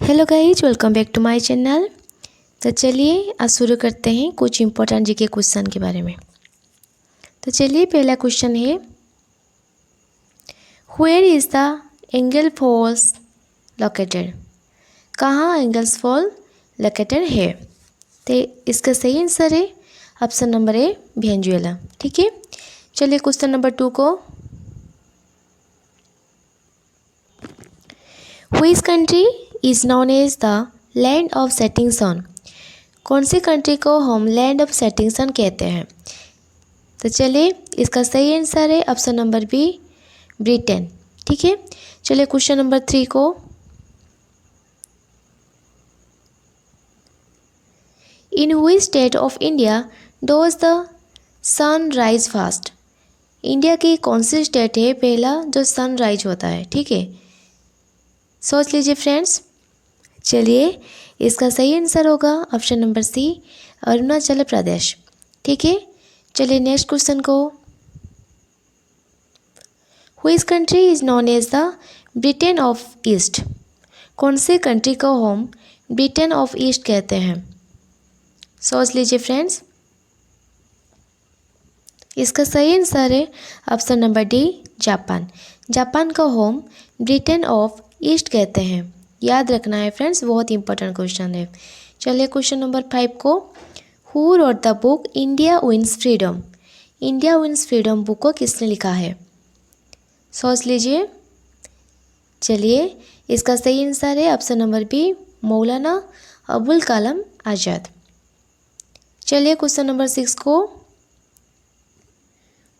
Hello guys, welcome back to my channel. तो चलिए आज शुरू करते हैं कुछ इंपॉर्टेंट जीके क्वेश्चन के बारे में। तो चलिए पहला क्वेश्चन है, where is the Angel Falls located. कहाँ एंगल्स फॉल लोकेटेड है? तो इसका सही आंसर है ऑप्शन नंबर ए, वेनेजुएला। ठीक है, चलिए क्वेश्चन नंबर 2 को, which country is known as the land of setting sun. कौन सी कंट्री को हम लैंड ऑफ सेटिंग सन कहते हैं? तो चलिए इसका सही आंसर है ऑप्शन नंबर बी, ब्रिटेन। ठीक है, चलिए क्वेश्चन नंबर 3 को, in which state of India does the sun rise fast. India की कौन सी स्टेट है पहला जो सन राइज होता है? ठीक है, सोच लीजिए फ्रेंड्स। चलिए इसका सही आंसर होगा option number C, Arunachal Pradesh. ठीक है, चलिए नेक्स्ट क्वेश्चन को, which country is known as the Britain of east. कौन से कंट्री को हम ब्रिटेन ऑफ ईस्ट कहते हैं? सोच लीजिए फ्रेंड्स। इसका सही आंसर है option number D, Japan. Japan को हम ब्रिटेन ऑफ ईस्ट कहते हैं। याद रखना है फ्रेंड्स, बहुत इंपॉर्टेंट क्वेश्चन है। चलिए क्वेश्चन नंबर 5 को, who wrote the book India wins freedom. India wins freedom book को किसने लिखा है? सोच लीजिए। चलिए इसका सही आंसर है option number B, Maulana Abul Kalam Azad. चलिए क्वेश्चन नंबर 6 को,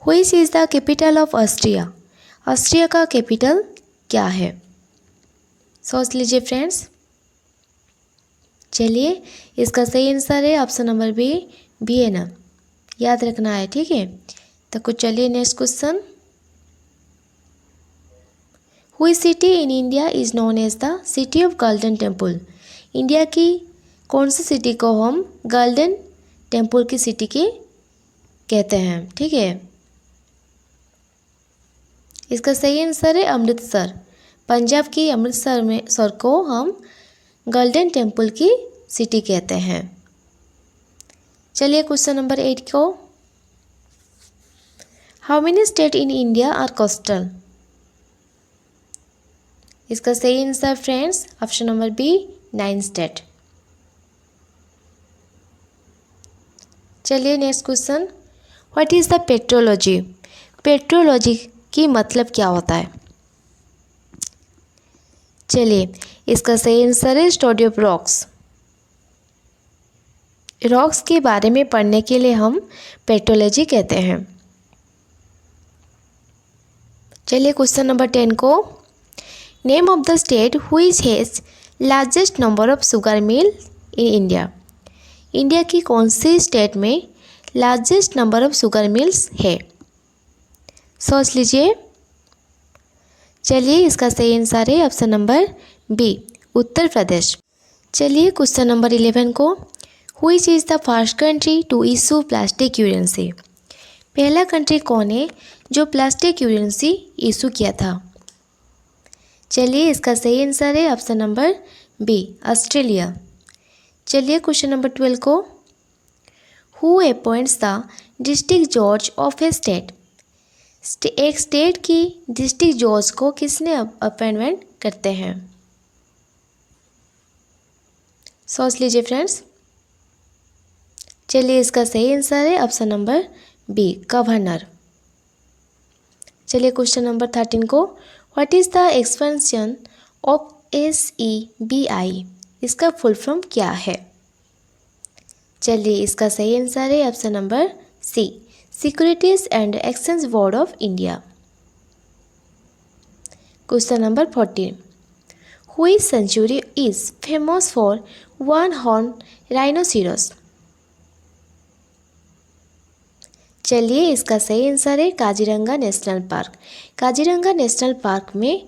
which is the capital of Austria. Austria का कैपिटल क्या है? सोच लीजिए फ्रेंड्स। चलिए इसका सही आंसर है ऑप्शन नंबर बी, वियना। याद रखना है, ठीक है। तो कुछ चलिए next question, which city in India is known as the city of golden temple. India की कौन सी सिटी को हम गोल्डन टेम्पल की सिटी की कहते हैं? ठीक है, इसका सही आंसर है अमृतसर। पंजाब की अमृतसर में सर को हम गोल्डन टेम्पल की सिटी कहते हैं। चलिए क्वेश्चन नंबर 8 को, how many state in India are coastal. इसका सही answer friends option number B, 9 state. चलिए next question, what is the petrology. Petrology की मतलब क्या होता है? चलिए इसका सही आंसर है स्टडी ऑफ रॉक्स। रॉक्स के बारे में पढ़ने के लिए हम पेट्रोलॉजी कहते हैं। चलिए क्वेश्चन नंबर 10 को, name of the state which has largest number of sugar mill in India. India की कौन सी स्टेट में largest number of sugar mills है? सोच लीजिए। चलिए इसका सही आंसर है option number B, Uttar Pradesh. चलिए क्वेश्चन नंबर 11 को, which is the first country to issue plastic currency. पहला कंट्री कौन है जो प्लास्टिक करेंसी इशू किया था? चलिए इसका सही आंसर है ऑप्शन नंबर बी, ऑस्ट्रेलिया। चलिए क्वेश्चन नंबर 12 को, हु अपॉइंट्स द डिस्ट्रिक्ट जज ऑफ ए स्टेट। एक स्टेट की डिस्ट्रिक्ट जज को किसने अपॉइंटमेंट करते हैं? सोच लीजिए फ्रेंड्स। चलिए इसका सही आंसर है ऑप्शन नंबर बी, गवर्नर। चलिए क्वेश्चन नंबर 13 को, what is the expansion of SEBI। इसका फुल फॉर्म क्या है? चलिए इसका सही आंसर है option number C, securities and exchange board of India. Question number 14, which sanctuary is famous for one horn rhinoceros. चलिए इसका सही आंसर है Kaziranga national park. Kaziranga national park में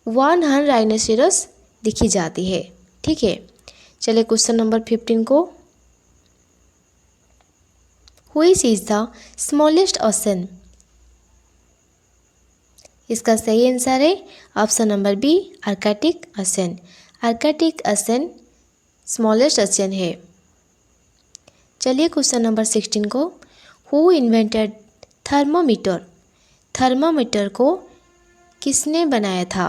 वन हॉर्न राइनोसिरस दिखी जाती है। ठीक है, चलिए क्वेश्चन नंबर 15 को, which is the smallest ocean. इसका सही आंसर है option number B, Arctic ocean. Arctic ocean smallest ocean है। चलिए क्वेश्चन नंबर 16 को, हु इन्वेंटेड थर्मोमीटर। थर्मोमीटर को किसने बनाया था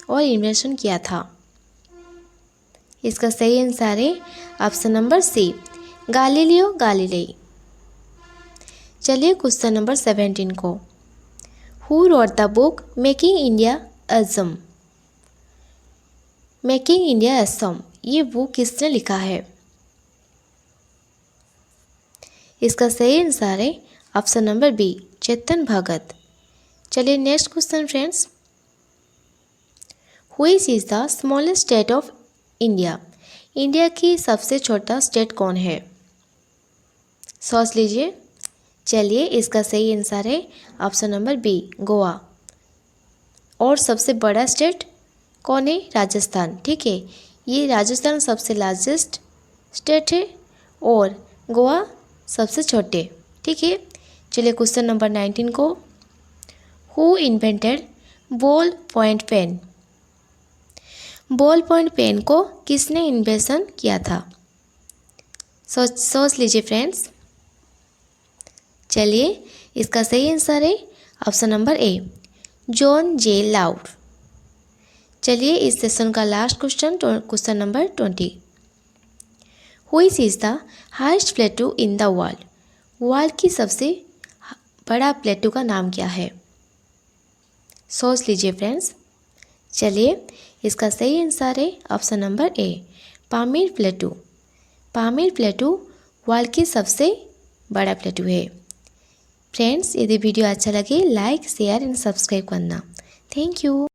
और इन्वेंशन किया था? इसका सही आंसर है option number C, Galileo Galilei. चलिए क्वेश्चन नंबर 17 को, who wrote the book making India awesome. Making India awesome, ये बुक किसने लिखा है? इसका सही आंसर है option number B, Chetan Bhagat. चलिए next question friends, which is the smallest state of India. India की सबसे छोटा स्टेट कौन है? सोच लीजिए। चलिए इसका सही आंसर है ऑप्शन नंबर बी, गोवा। और सबसे बड़ा स्टेट कौन है? राजस्थान। ठीक है, ये राजस्थान सबसे लार्जेस्ट स्टेट है और गोवा सबसे छोटे। ठीक है, चलिए क्वेश्चन नंबर 19 को, who invented ball point pen. Ball point pen को किसने इन्वेंशन किया था? सोच लीजिए फ्रेंड्स। चलिए इसका सही आंसर है option number A, John J loud. चलिए इस सेशन का last question, question number 20, which is the highest प्लेटू in the world. World की सबसे बड़ा प्लेटू का नाम क्या है? सोच लीजिए फ्रेंड्स। चलिए इसका सही आंसर है option number A, Pamir प्लेटू। Pamir प्लेटू world की सबसे बड़ा प्लेटू है। फ्रेंड्स, यदि वीडियो अच्छा लगे लाइक शेयर एंड सब्सक्राइब करना। Thank you.